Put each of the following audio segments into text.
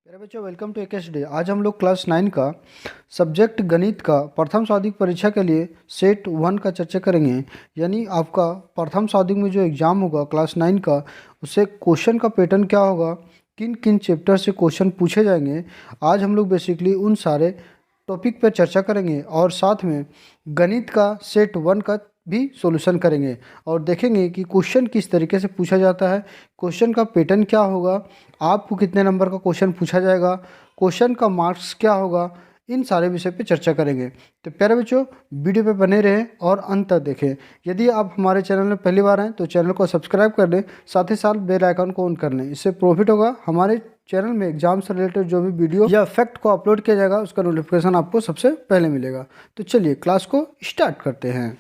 मेरे बच्चों welcome to एकेश day. आज हम लोग क्लास 9 का सब्जेक्ट गणित का प्रथम स्वाधिक परीक्षा के लिए सेट 1 का चर्चा करेंगे। यानी आपका प्रथम स्वाधिक में जो एग्ज़ाम होगा क्लास 9 का, उससे क्वेश्चन का पैटर्न क्या होगा, किन किन चैप्टर से क्वेश्चन पूछे जाएंगे। आज हम लोग बेसिकली उन सारे टॉपिक पर चर्चा करेंगे और साथ में गणित का सेट 1 का भी सॉल्यूशन करेंगे और देखेंगे कि क्वेश्चन किस तरीके से पूछा जाता है, क्वेश्चन का पैटर्न क्या होगा, आपको कितने नंबर का क्वेश्चन पूछा जाएगा, क्वेश्चन का मार्क्स क्या होगा। इन सारे विषय पे चर्चा करेंगे। तो प्यारे बच्चों, वीडियो पे बने रहें और अंत तक देखें। यदि आप हमारे चैनल में पहली बार हैं तो चैनल को सब्सक्राइब कर लें, साथ ही साथ बेल आइकन को ऑन कर लें। इससे प्रॉफिट होगा, हमारे चैनल में एग्जाम से रिलेटेड जो भी वीडियो या फैक्ट को अपलोड किया जाएगा उसका नोटिफिकेशन आपको सबसे पहले मिलेगा। तो चलिए क्लास को स्टार्ट करते हैं।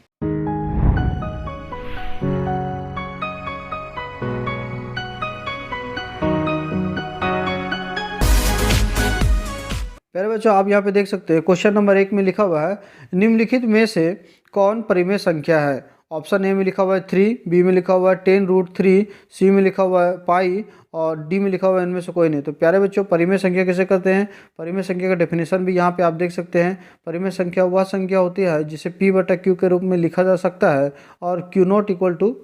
प्यारे बच्चों, आप यहाँ पे देख सकते हैं क्वेश्चन नंबर 1 में लिखा हुआ है, निम्नलिखित में से कौन परिमेय संख्या है। ऑप्शन ए में लिखा हुआ है 3, बी में लिखा हुआ है 10√3, सी में लिखा हुआ है पाई और डी में लिखा हुआ है इनमें से कोई नहीं। तो प्यारे बच्चों, परिमेय संख्या कैसे करते हैं, परिमेय संख्या का डेफिनेशन भी यहाँ पे आप देख सकते हैं। परिमेय संख्या वह संख्या होती है जिसे p/q के रूप में लिखा जा सकता है और Q0 =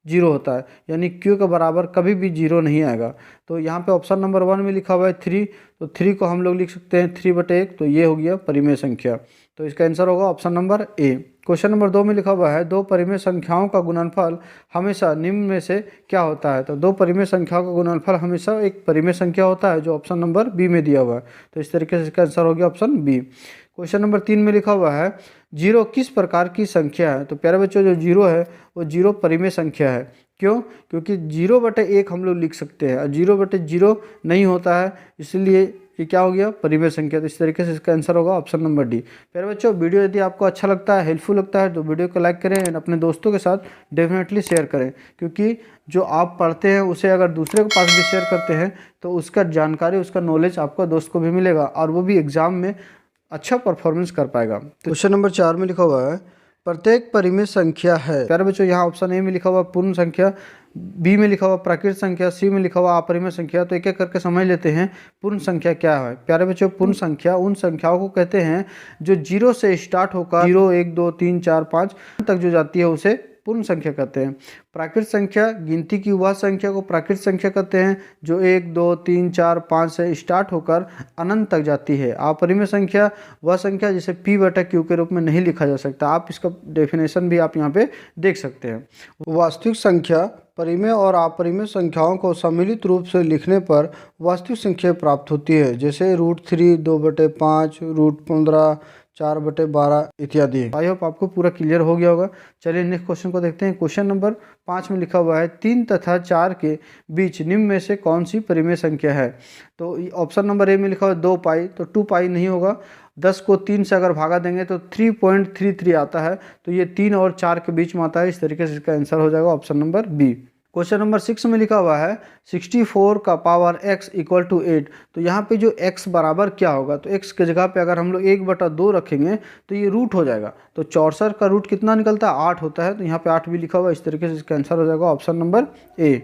0 होता है, यानी Q के बराबर कभी भी 0 नहीं आएगा। तो यहाँ पे ऑप्शन नंबर 1 में लिखा हुआ है 3, तो 3 को हम लोग लिख सकते हैं 3/1, तो ये हो गया परिमेय संख्या। तो इसका आंसर होगा option number A. Question number 2 में लिखा हुआ है, दो परिमेय संख्याओं का गुणनफल हमेशा निम्न में से क्या होता है। तो दो परिमेय संख्याओं का गुणनफल हमेशा एक परिमेय संख्या होता है, जो ऑप्शन नंबर बी में दिया हुआ है। तो इस तरीके से इसका आंसर हो गया ऑप्शन बी। क्वेश्चन नंबर 3 में लिखा हुआ है, 0 किस प्रकार की संख्या है। तो प्यारे बच्चों, जो 0 है वो 0 परिमेय संख्या है। क्यों? क्योंकि 0/1 हम लोग लिख सकते हैं और 0/0 नहीं होता है, इसलिए ये क्या हो गया, परिमेय संख्या। तो इस तरीके से इसका आंसर होगा ऑप्शन नंबर डी। प्यारे बच्चों, वीडियो यदि आपको अच्छा लगता है, हेल्पफुल लगता है, तो वीडियो को लाइक करें और अपने दोस्तों के साथ डेफिनेटली शेयर करें, क्योंकि जो आप पढ़ते हैं उसे अगर दूसरे के पास भी शेयर करते हैं तो उसका जानकारी, उसका नॉलेज आपका दोस्त को भी मिलेगा और वो भी एग्जाम में अच्छा परफॉर्मेंस कर पाएगा। तो क्वेश्चन नंबर 4 में लिखा हुआ है, प्रत्येक परिमेय संख्या है। प्यारे बच्चों, यहाँ ऑप्शन ए में लिखा हुआ पूर्ण संख्या, बी में लिखा हुआ प्राकृत संख्या, सी में लिखा हुआ अपरिमेय संख्या। तो एक एक करके समझ लेते हैं पूर्ण संख्या क्या है। प्यारे बच्चों, पूर्ण संख्या उन संख्याओं को कहते हैं जो 0 से स्टार्ट होकर 0, 1, 2, 3, 4, 5 तक जो जाती है उसे पूर्ण संख्या कहते हैं। प्राकृत संख्या गिनती की वह संख्या को प्राकृत संख्या कहते हैं जो 1, 2, 3, 4, 5 से स्टार्ट होकर अनंत तक जाती है। अपरिमेय संख्या वह संख्या जिसे p/q के रूप में नहीं लिखा जा सकता। आप इसका डेफिनेशन भी आप यहाँ पे देख सकते हैं। वास्तविक संख्या परिमेय और अपरिमेय संख्याओं को सम्मिलित रूप से लिखने पर वास्तविक संख्या प्राप्त होती है, जैसे √3, 2/5, √15, 4/12 इत्यादि। आई होप आपको पूरा क्लियर हो गया होगा। चलिए नेक्स्ट क्वेश्चन को देखते हैं। क्वेश्चन नंबर 5 में लिखा हुआ है, 3 तथा 4 के बीच निम्न में से कौन सी परिमेय संख्या है। तो ऑप्शन नंबर ए में लिखा हुआ है 2 पाई, तो 2 पाई नहीं होगा। 10 को 3 से अगर भागा देंगे तो 3.33 आता है, तो ये 3 और 4 के बीच में आता है। इस तरीके से इसका आंसर हो जाएगा option number B. Question number 6 में लिखा हुआ है, 64 का पावर x = 8। तो यहाँ पे जो x बराबर क्या होगा, तो x के जगह पे अगर हम लोग 1/2 रखेंगे तो ये रूट हो जाएगा। तो 64 का रूट कितना निकलता है, 8 होता है, तो यहाँ पे 8 भी लिखा हुआ है। इस तरीके से इसका आंसर हो जाएगा option number A.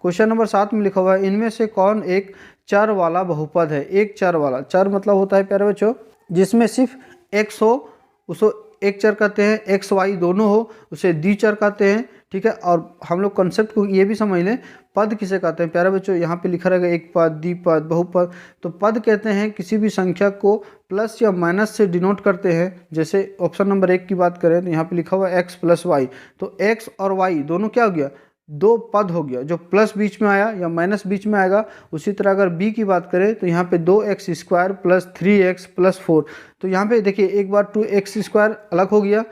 Question number 7 में लिखा हुआ है, इनमें से कौन एक चर वाला बहुपद है। एक चर वाला, चर मतलब होता है प्यारे बच्चों जिसमें सिर्फ x हो उसको एक चर कहते हैं, x y दोनों हो उसे द्विचर कहते हैं। ठीक है, और हम लोग कॉन्सेप्ट को ये भी समझ लें, पद किसे कहते हैं। प्यारे बच्चों, यहाँ पे लिखा रहेगा एक पद, द्विपद, बहुपद। तो पद कहते हैं किसी भी संख्या को प्लस या माइनस से डिनोट करते हैं। जैसे ऑप्शन नंबर 1 की बात करें तो यहाँ पे लिखा हुआ है x + y, तो x और y दोनों क्या हो गया, दो पद हो गया, जो प्लस बीच में आया या माइनस बीच में आएगा। उसी तरह अगर b की बात करें तो यहाँ पे 2x² + 3x + 4। तो यहाँ पे देखिए एक बार 2x² अलग हो गया,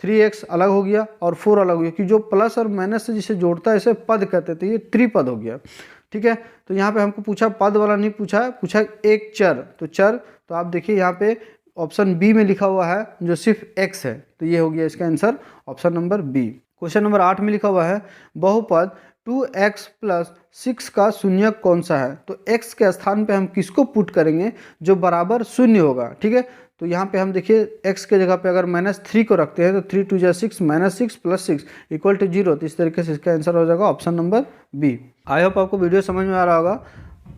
3x अलग हो गया और 4 अलग हो गया, कि जो प्लस और माइनस से जिसे जोड़ता है इसे पद कहते हैं। तो ये त्रिपद हो गया। ठीक है, तो यहाँ पे हमको पूछा पद वाला नहीं पूछा है, पूछा एक चर। तो चर, तो आप देखिए यहाँ पे ऑप्शन बी में लिखा हुआ है जो सिर्फ x है, तो ये हो गया इसका answer option number B. Question number 8 में लिखा हुआ है, बहुपद 2x + 6 का शून्यक कौन सा है। तो x के स्थान पे हम किसको पुट करेंगे जो बराबर शून्य होगा। ठीक है, तो यहाँ पे हम देखिए x के जगह पे अगर -3 को रखते हैं तो 3 × 2 = 6, -6 + 6 = 0। तो इस तरीके से इसका आंसर हो जाएगा option number B. I hope आपको वीडियो समझ में आ रहा होगा।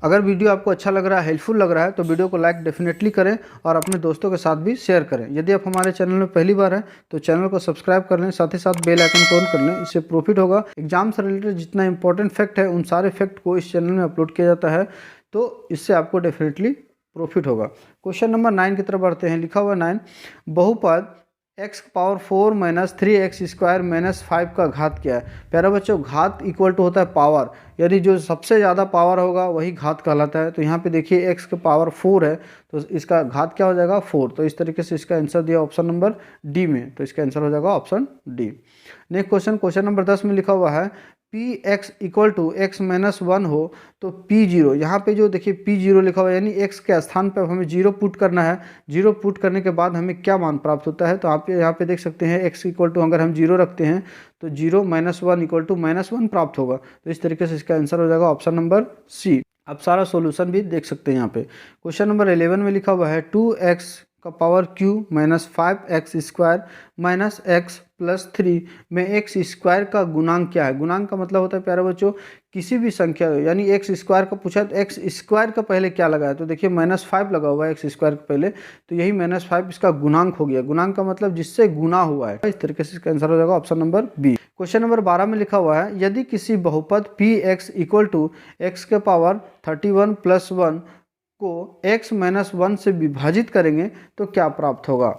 अगर वीडियो आपको अच्छा लग रहा है, हेल्पफुल लग रहा है, तो वीडियो को लाइक डेफिनेटली करें और अपने दोस्तों के साथ भी शेयर करें। यदि आप हमारे चैनल में पहली बार हैं तो चैनल को सब्सक्राइब कर लें, साथ ही साथ बेल आइकन को ऑन कर लें। इससे प्रॉफिट होगा। एग्जाम से रिलेटेड जितना इंपॉर्टेंट फैक्ट है उन सारे फैक्ट को इस चैनल में अपलोड किया जाता है, तो इससे आपको डेफिनेटली प्रॉफिट होगा। क्वेश्चन नंबर 9 की तरफ बढ़ते हैं। लिखा हुआ 9, बहुपद x power 4 minus 3x square minus 5 का घात क्या है। प्यारे बच्चों, घात इक्वल टू होता है पावर, यानी जो सबसे ज़्यादा पावर होगा वही घात कहलाता है। तो यहाँ पे देखिए x का पावर 4 है, तो इसका घात क्या हो जाएगा 4। तो इस तरीके से इसका आंसर दिया ऑप्शन नंबर डी में, तो इसका आंसर हो जाएगा option D. Next question, question number 10 में लिखा हुआ है p x equal to x minus 1 हो तो पी जीरो, यहाँ पे जो देखिए पी जीरो लिखा हुआ है, यानी एक्स के स्थान पर हमें जीरो पुट करना है। जीरो पुट करने के बाद हमें क्या मान प्राप्त होता है, तो आप यहाँ पे देख सकते हैं एक्स इक्वल टू अगर हम जीरो रखते हैं तो zero minus 1 equal to minus 1 प्राप्त होगा। तो इस तरीके से इसका आंसर हो जाएगा ऑप्शन नंबर सी। आप सारा सोल्यूशन भी देख सकते हैं यहाँ पे। क्वेश्चन नंबर 11 में लिखा हुआ है 2x का power Q minus 5x square minus x plus 3 में एक्स स्क्वायर का गुणांक क्या है। गुणांक का मतलब होता है प्यारे बच्चों किसी भी संख्या, यानी एक्स स्क्वायर का पूछा तो एक्स स्क्वायर का पहले क्या लगा है, तो देखिए -5 लगा हुआ है एक्स स्क्वायर के पहले, तो यही -5 इसका गुणांक हो गया। गुणांक का मतलब जिससे गुना हुआ है। इस तरीके से इसका आंसर हो जाएगा option number B. Question number 12 में लिखा हुआ है यदि किसी बहुपद P x equal to X के पावर 31 प्लस 1 को x माइनस 1 से विभाजित करेंगे तो क्या प्राप्त होगा।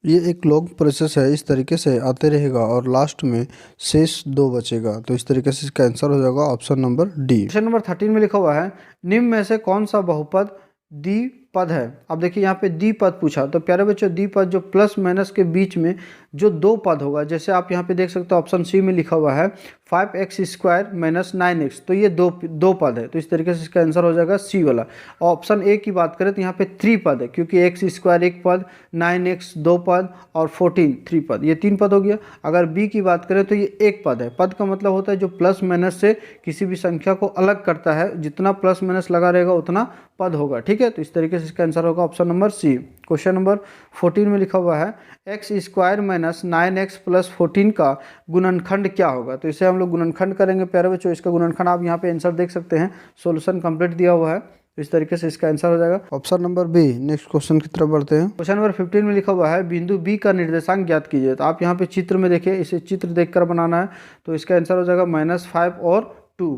ये एक लॉन्ग प्रोसेस है, इस तरीके से आते रहेगा और लास्ट में शेष 2 बचेगा। तो इस तरीके से इसका आंसर हो जाएगा option number D. Question number 13 में लिखा हुआ है निम्न में से कौन सा बहुपद द्विपद है। अब देखिए यहाँ पे द्विपद पूछा, तो प्यारे बच्चों द्विपद जो प्लस माइनस के बीच में जो 2 पद होगा, जैसे आप यहाँ पे देख सकते हो ऑप्शन सी में लिखा हुआ है 5x स्क्वायर माइनस 9x, तो ये दो पद है। तो इस तरीके से इसका आंसर हो जाएगा सी वाला। ऑप्शन ए की बात करें तो यहाँ पे 3 पद है, क्योंकि एक्स स्क्वायर 1 पद, 9x 2 पद और 14 3 पद, ये 3 पद हो गया। अगर बी की बात करें तो ये 1 पद है। पद का मतलब होता है जो प्लस माइनस से किसी भी संख्या को अलग करता है, जितना प्लस माइनस लगा रहेगा उतना पद होगा। ठीक है, तो इस तरीके से इसका आंसर होगा option number C. Question number 14 में लिखा हुआ है x square minus 9x plus 14 का गुणनखंड क्या होगा। तो इसे हम लोग गुणनखंड करेंगे प्यारे बच्चों। इसका गुणनखंड आप यहाँ पे आंसर देख सकते हैं, सॉल्यूशन कंप्लीट दिया हुआ है। तो इस तरीके से इसका आंसर हो जाएगा option number B. Next question की तरफ बढ़ते हैं। क्वेश्चन नंबर 15 में लिखा हुआ है बिंदु बी का निर्देशांक ज्ञात कीजिए। तो आप यहाँ पे चित्र में देखिए, इसे चित्र देखकर बनाना है। तो इसका आंसर हो जाएगा -5 और 2,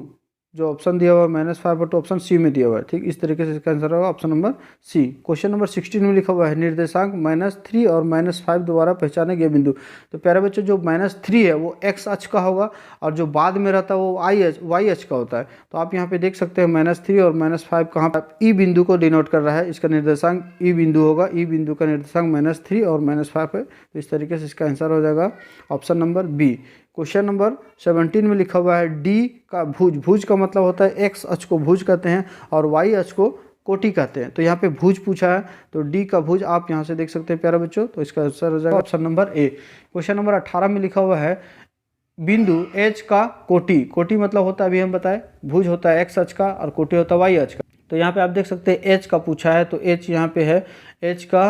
जो ऑप्शन दिया हुआ है -5 और 2 ऑप्शन सी में दिया हुआ है। ठीक, इस तरीके से इसका आंसर होगा option number C. Question number 16 में लिखा हुआ है निर्देशांक -3 और -5 द्वारा पहचाने गए बिंदु। तो प्यारे बच्चों जो -3 है वो x अक्ष का होगा और जो बाद में रहता है वो y अक्ष का होता है। तो आप यहाँ पे देख सकते हैं -3 और -5 कहाँ पर ई बिंदु को डिनोट कर रहा है। इसका निर्देशांक ई बिंदु होगा, ई बिंदु का निर्देशांक -3 और -5 है। तो इस तरीके से इसका आंसर हो जाएगा option number B. Question number 17 में लिखा हुआ है डी का भुज। भुज का मतलब होता है एक्स अक्ष को भुज कहते हैं और वाई अक्ष को कोटि कहते हैं। तो यहाँ पे भुज पूछा है, तो डी का भुज आप यहाँ से देख सकते हैं प्यारे बच्चों। तो इसका आंसर हो जाएगा option number A. Question number 18 में लिखा हुआ है बिंदु एच का कोटि। कोटि मतलब होता है अभी हम बताए, भुज होता है एक्स अक्ष का और कोटि होता है वाई अक्ष का। तो यहाँ पे आप देख सकते हैं एच का पूछा है, तो एच यहाँ पे है, एच का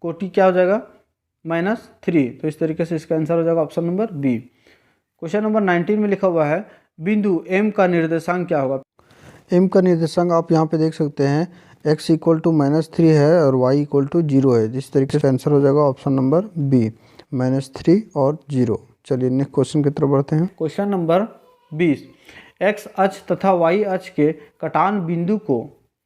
कोटि क्या हो जाएगा -3। तो इस तरीके से इसका आंसर हो जाएगा option number B. Question number 19 में लिखा हुआ है बिंदु m का निर्देशांक क्या होगा। m का निर्देशांक आप यहाँ पे देख सकते हैं x इक्वल टू -3 है और y इक्वल टू 0 है। जिस तरीके से आंसर हो जाएगा ऑप्शन नंबर बी, -3 और 0। चलिए नेक्स्ट क्वेश्चन की तरफ बढ़ते हैं। क्वेश्चन नंबर 20, x अक्ष तथा y अक्ष के कटान बिंदु को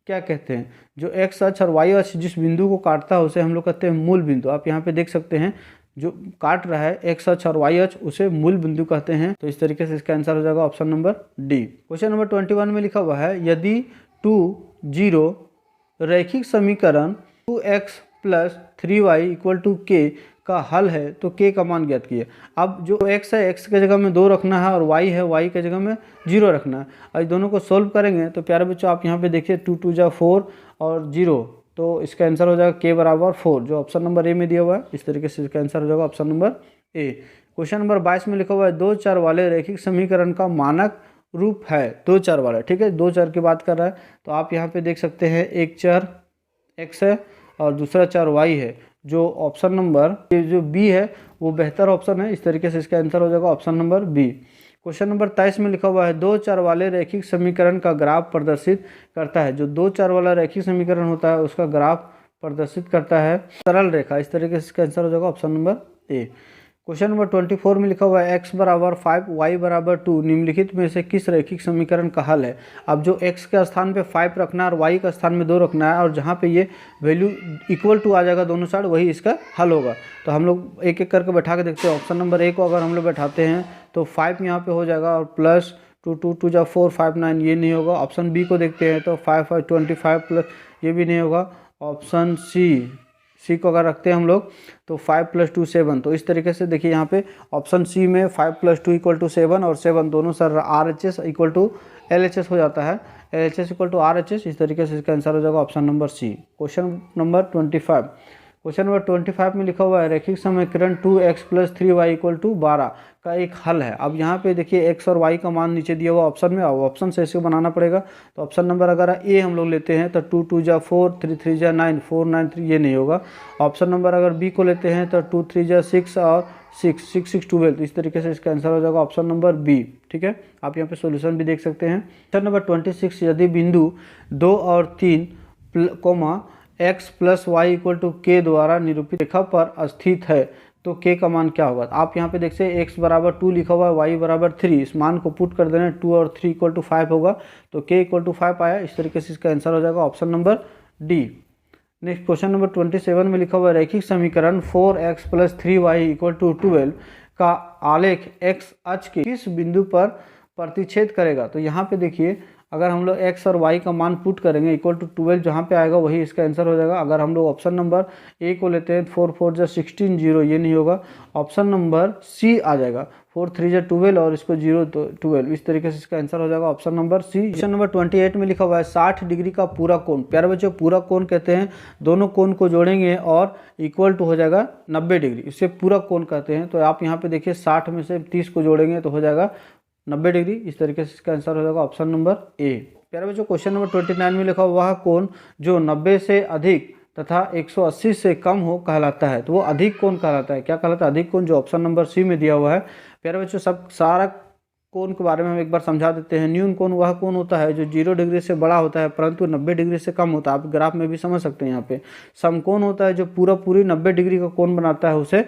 क्या कहते हैं। जो x अक्ष और y अक्ष जिस बिंदु को काटता है उसे हम लोग कहते हैं मूल बिंदु। आप यहाँ पे देख सकते हैं जो काट रहा है एक्स अक्ष और वाई अक्ष उसे मूल बिंदु कहते हैं। तो इस तरीके से इसका आंसर हो जाएगा option number D. Question number 21 में लिखा हुआ है यदि 2 0 रैखिक समीकरण 2x plus 3y equal to k का हल है तो k का मान ज्ञात कीजिए। अब जो x है x के जगह में 2 रखना है और y है y के जगह में 0 रखना है। और दोनों को सोल्व करेंगे तो प्यारे बच्चों आप यहाँ पे देखिए 2 2 जा 4 और 0, तो इसका आंसर हो जाएगा k बराबर 4, जो ऑप्शन नंबर ए में दिया हुआ है। इस तरीके से इसका आंसर हो जाएगा option number A. Question number 22 में लिखा हुआ है 2 चर वाले रैखिक समीकरण का मानक रूप है 2 चर वाला। ठीक है, 2 चर की बात कर रहा है। तो आप यहाँ पे देख सकते हैं एक चर x है और दूसरा चर y है। जो ऑप्शन नंबर जो बी है वो बेहतर ऑप्शन है। इस तरीके से इसका आंसर हो जाएगा option number B. Question number 23 में लिखा हुआ है दो चर वाले रैखिक समीकरण का ग्राफ प्रदर्शित करता है। जो दो चर वाला रैखिक समीकरण होता है उसका ग्राफ प्रदर्शित करता है सरल रेखा। इस तरीके से इसका आंसर हो जाएगा option number A. Question number 24 में लिखा हुआ है x बराबर 5 y बराबर 2 निम्नलिखित में से किस रैखिक समीकरण का हल है। अब जो x के स्थान पे 5 रखना है और y का स्थान में 2 रखना है और जहाँ पे ये वैल्यू इक्वल टू आ जाएगा दोनों साइड, वही इसका हल होगा। तो हम लोग एक एक करके बैठा के देखते हैं। ऑप्शन नंबर ए को अगर हम लोग बैठाते हैं तो 5 यहाँ पे हो जाएगा और प्लस 2 2 जा 4 5 9 ये नहीं होगा। ऑप्शन बी को देखते हैं तो 5 5 25 प्लस ये भी नहीं होगा। ऑप्शन सी को अगर रखते हैं हम लोग तो 5 + 2 7। तो इस तरीके से देखिए यहाँ पे ऑप्शन सी में 5 + 2 = 7 और 7 दोनों सर RHS = LHS हो जाता है। LHS = RHS। इस तरीके से इसका आंसर हो जाएगा option number C. Question number 25। Question number 25 में लिखा हुआ है रैखिक समीकरण 2x + 3y = 12 का एक हल है। अब यहाँ पे देखिए x और y का मान नीचे दिया हुआ ऑप्शन में, अब ऑप्शन से इसको बनाना पड़ेगा। तो ऑप्शन नंबर अगर ए हम लोग लेते हैं तो 2 2 जा 4 3 3 जा 9 4 9 3 ये नहीं होगा। ऑप्शन नंबर अगर बी को लेते हैं तो 2 3 जा 6 और 6 6 6 12। इस तरीके से इसका आंसर हो जाएगा ऑप्शन नंबर बी। ठीक है, आप यहाँ पे सोल्यूशन भी देख सकते हैं। क्वेश्चन नंबर 26 यदि बिंदु 2 और 3 x + y = k द्वारा निरूपित रेखा पर स्थित है तो k का मान क्या होगा। आप यहाँ पे देख सकते हैं x बराबर 2 लिखा हुआ है, y बराबर 3। इस मान को पुट कर देना 2 और 3 = 5 होगा तो k = 5 आया। इस तरीके से इसका आंसर हो जाएगा option number D. Next question number 27 में लिखा हुआ है रैखिक समीकरण 4x + 3y = 12 का आलेख x अक्ष के किस बिंदु पर प्रतिच्छेद करेगा। तो यहाँ पे देखिए अगर हम लोग x और y का मान पुट करेंगे =12 जहाँ पे आएगा वही इसका आंसर हो जाएगा। अगर हम लोग ऑप्शन नंबर ए को लेते हैं 4 4 जा 16 0 ये नहीं होगा। ऑप्शन नंबर सी आ जाएगा 4 3 जा 12 और इसको 0 तो 12। इस तरीके से इसका आंसर हो जाएगा option number C. Question number 28 में लिखा हुआ है 60 डिग्री का पूरा कोण। प्यारे बच्चों पूरा कोण कहते हैं दोनों कोण को जोड़ेंगे और इक्वल टू हो जाएगा 90 डिग्री, इसे पूरा कोण कहते हैं। तो आप यहाँ पे देखिए 60 में से 30 को जोड़ेंगे तो हो जाएगा 90 डिग्री। इस तरीके से इसका आंसर हो जाएगा ऑप्शन नंबर ए। प्यारे बच्चों क्वेश्चन नंबर 29 में लिखा हुआ वह कोण जो 90 से अधिक तथा 180 से कम हो कहलाता है। तो वो अधिक कोण कहलाता है। क्या कहलाता है? अधिक कोण, जो ऑप्शन नंबर सी में दिया हुआ है। प्यारे बच्चों सब सारा कोण के बारे में हम एक बार समझा देते हैं। न्यून कोण वह कोण होता है जो 0 डिग्री से बड़ा होता है परंतु 90 डिग्री से कम होता है। आप ग्राफ में भी समझ सकते हैं। यहाँ पे समकोण होता है जो पूरी 90 डिग्री का कोण बनाता है, उसे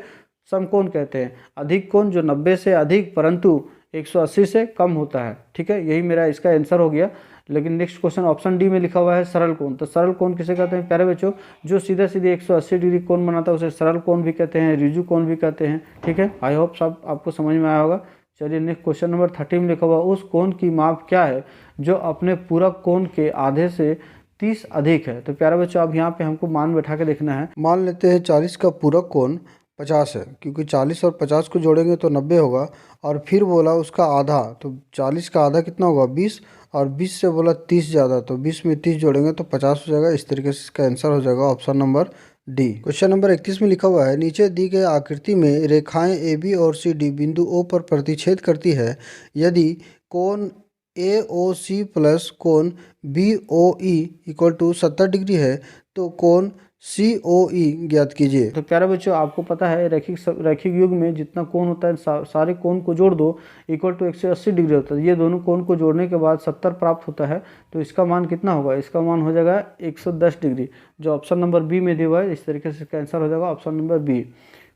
समकोण कहते हैं। अधिक कोण जो 90 से अधिक परंतु 180 से कम होता है। ठीक है, यही मेरा इसका आंसर हो गया। लेकिन नेक्स्ट क्वेश्चन ऑप्शन डी में लिखा हुआ है सरल कोण। तो सरल कोण किसे कहते हैं प्यारे बच्चों? जो सीधे 180 डिग्री कोण बनाता है उसे सरल कोण भी कहते हैं, रिजु कोण भी कहते हैं। ठीक है, आई होप सब आपको समझ में आया होगा। चलिए नेक्स्ट क्वेश्चन नंबर 30 में लिखा हुआ उस कोण की माप क्या है जो अपने पूरक कोण के आधे से 30 अधिक है। तो प्यारे बच्चों अब यहाँ पे हमको मान बैठा के देखना है। मान लेते हैं 40 का पूरक कोण 50 है, क्योंकि 40 और 50 को जोड़ेंगे तो 90 होगा। और फिर बोला उसका आधा, तो 40 का आधा कितना होगा 20, और 20 से बोला 30 ज़्यादा, तो 20 में 30 जोड़ेंगे तो 50 हो जाएगा। इस तरीके से इसका आंसर हो जाएगा option number D. Question number 31 में लिखा हुआ है नीचे दी गई आकृति में रेखाएं ए बी और सी डी बिंदु ओ पर प्रतिच्छेद करती है। यदि कोण ए ओ सी प्लस कोण बी ओ ई = 70 डिग्री है तो कोण COE ज्ञात कीजिए। तो प्यारे बच्चों आपको पता है रैखिक युग में जितना कोण होता है सारे कोण को जोड़ दो = 180 डिग्री होता है। ये दोनों कोण को जोड़ने के बाद 70 प्राप्त होता है। तो इसका मान कितना होगा? इसका मान हो जाएगा 110 डिग्री, जो ऑप्शन नंबर बी में दिया हुआ है। इस तरीके से इसका आंसर हो जाएगा option number B.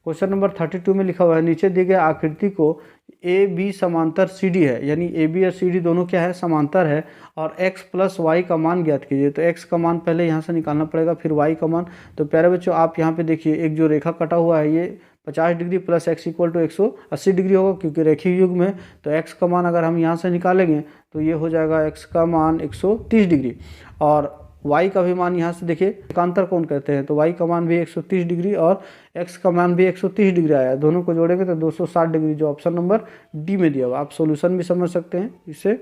Question number 32 में लिखा हुआ है नीचे दी गई आकृति को ए बी समांतर सी डी है, यानी ए बी और सी डी दोनों क्या है? समांतर है। और x + y का मान ज्ञात कीजिए। तो x का मान पहले यहाँ से निकालना पड़ेगा, फिर y का मान। तो प्यारे बच्चों आप यहाँ पे देखिए एक जो रेखा कटा हुआ है ये 50 डिग्री प्लस x = 180 डिग्री होगा, क्योंकि रेखीय युग में। तो x का मान अगर हम यहाँ से निकालेंगे तो ये हो जाएगा x का मान 130 डिग्री, और y का भी मान यहाँ से देखिए एकांतर कोण कहते हैं। तो y का मान भी 130 डिग्री और x का मान भी 130 डिग्री आया। दोनों को जोड़ेंगे तो 260 डिग्री, जो ऑप्शन नंबर डी में दिया हुआ। आप सॉल्यूशन भी समझ सकते हैं इससे।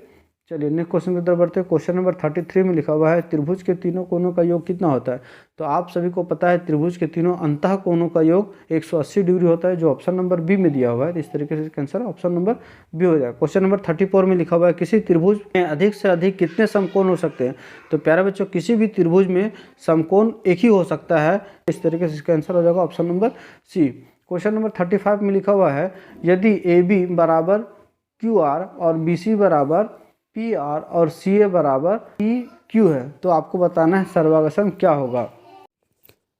चलिए नेक्स्ट क्वेश्चन की तरफ बढ़ते हैं। क्वेश्चन नंबर 33 में लिखा हुआ है त्रिभुज के तीनों कोणों का योग कितना होता है। तो आप सभी को पता है त्रिभुज के तीनों अंतः कोणों का योग 180 डिग्री होता है, जो ऑप्शन नंबर बी में दिया हुआ है। इस तरीके से आंसर ऑप्शन नंबर बी हो जाएगा। क्वेश्चन नंबर 34 में लिखा हुआ है किसी त्रिभुज में अधिक से अधिक कितने समकोण हो सकते हैं। तो प्यारे बच्चों किसी भी त्रिभुज में समकोण एक ही हो सकता है। इस तरीके से इसका आंसर हो जाएगा option number C. Question number 35 में लिखा हुआ है यदि ए बी बराबर क्यू आर और बी सी बराबर पी आर और सी ए बराबर पी क्यू है। तो आपको बताना है सर्वागसम क्या होगा।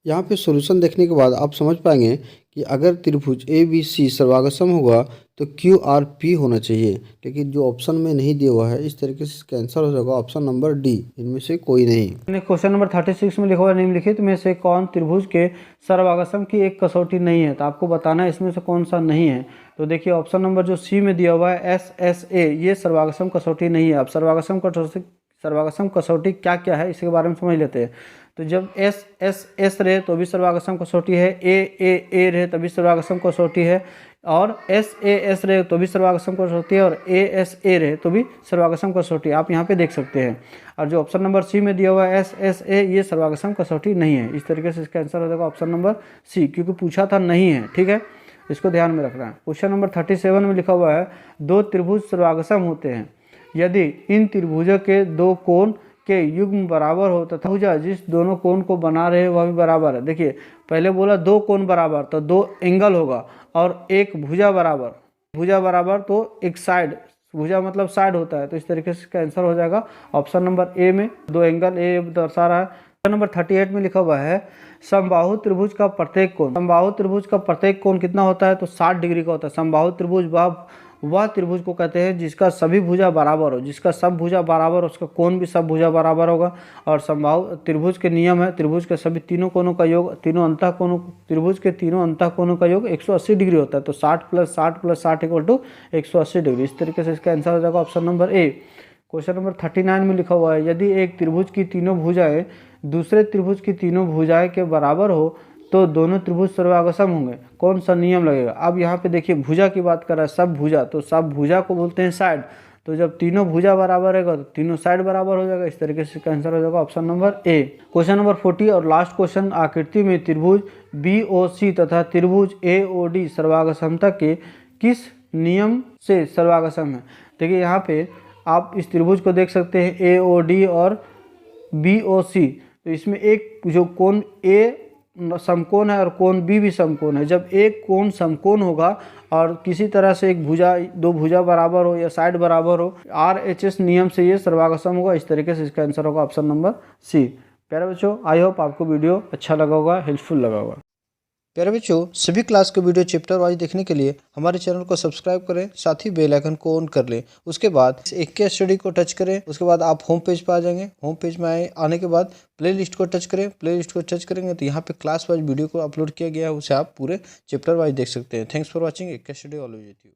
यहाँ पे सॉल्यूशन देखने के बाद आप समझ पाएंगे कि अगर त्रिभुज ए बी सी सर्वागसम होगा तो क्यू आर पी होना चाहिए, लेकिन जो ऑप्शन में नहीं दिया हुआ है, इस तरीके से इसका आंसर हो जाएगा ऑप्शन नंबर डी, इनमें से कोई नहीं। क्वेश्चन नंबर 36 में लिखा हुआ निम्नलिखित में से कौन त्रिभुज के सर्वागसम की एक कसौटी नहीं है। तो आपको बताना है इसमें से कौन सा नहीं है। तो देखिए ऑप्शन नंबर जो सी में दिया हुआ है एस एस ए, ये सर्वागसम कसौटी नहीं है। अब सर्वागसम कसौटी क्या क्या है इसके बारे में समझ लेते हैं। तो जब एस एस एस रहे तो भी सर्वागसम कसौटी है, ए रहे तभी सर्वागसम कसौटी है, और एस ए एस रहे तो भी सर्वागसम कसौटी है, और ए एस ए रहे तो भी सर्वागसम कसौटी आप यहाँ पे देख सकते हैं। और जो ऑप्शन नंबर सी में दिया हुआ है एस एस ए, ये सर्वागसम कसौटी नहीं है। इस तरीके से इसका आंसर हो जाएगा ऑप्शन नंबर सी, क्योंकि पूछा था नहीं है। ठीक है, इसको ध्यान में रखना है। क्वेश्चन नंबर 37 में लिखा हुआ है दो त्रिभुज सर्वागसम होते हैं यदि इन त्रिभुजों के दो कोण के युग्म बराबर हो तथा भुजा जिस दोनों कोण को बना रहे वह भी बराबर है। देखिए पहले बोला दो कोण बराबर, तो दो एंगल होगा, और एक भुजा बराबर तो एक साइड, भुजा मतलब साइड होता है। तो इस तरीके से इसका आंसर हो जाएगा ऑप्शन नंबर ए में, दो एंगल ए दर्शा रहा है। क्वेश्चन नंबर 38 में लिखा हुआ है समबाहु त्रिभुज का प्रत्येक कोण कितना होता है। तो 60 डिग्री का होता है। समबाहु त्रिभुज वह त्रिभुज को कहते हैं जिसका सभी भुजा बराबर हो, जिसका सब भुजा बराबर हो, उसका कोण भी सब भुजा बराबर होगा। और समबाहु त्रिभुज के नियम है त्रिभुज के सभी तीनों कोणों का योग, त्रिभुज के तीनों अंतः कोणों का योग 180 डिग्री होता है। तो 60 + 60 + 60 = 180 डिग्री। इस तरीके से इसका आंसर हो जाएगा option number A. Question number 39 में लिखा हुआ है यदि एक त्रिभुज की तीनों भुजाएं दूसरे त्रिभुज की तीनों भुजाएं के बराबर हो तो दोनों त्रिभुज सर्वागसम होंगे। कौन सा नियम लगेगा। अब यहाँ पे देखिए भुजा की बात कर रहा है, सब भुजा, तो सब भुजा को बोलते हैं साइड। तो जब तीनों भुजा बराबर रहेगा तो तीनों साइड बराबर हो जाएगा। इस तरीके से इसका आंसर हो जाएगा option number A. Question number 40 और लास्ट क्वेश्चन, आकृति में त्रिभुज BOC तथा त्रिभुज AOD सर्वागसमता के किस नियम से सर्वागसम है। देखिए यहाँ पे आप इस त्रिभुज को देख सकते हैं AOD और BOC। तो इसमें एक जो कोण A समकोण है और कोण B भी समकोण है। जब एक कोण समकोण होगा और किसी तरह से एक भुजा, दो भुजा बराबर हो या साइड बराबर हो, RHS नियम से ये सर्वागसम होगा। इस तरीके से इसका आंसर होगा ऑप्शन नंबर सी। प्यारे बच्चों, आई होप आपको वीडियो अच्छा लगा होगा, हेल्पफुल लगा होगा। प्यारे बच्चों, सभी क्लास के वीडियो चैप्टर वाइज देखने के लिए हमारे चैनल को सब्सक्राइब करें, साथ ही बेल आइकन को ऑन कर लें। उसके बाद एक के स्टडी को टच करें। उसके बाद आप होम पेज पर आ जाएंगे। होम पेज में आने के बाद प्लेलिस्ट को टच करें। प्लेलिस्ट को टच करेंगे तो यहाँ पे क्लास वाइज वीडियो को अपलोड किया गया है, उसे आप पूरे चैप्टर वाइज देख सकते हैं। Thanks for watching. एक के स्टडी ऑलवेज विथ यू।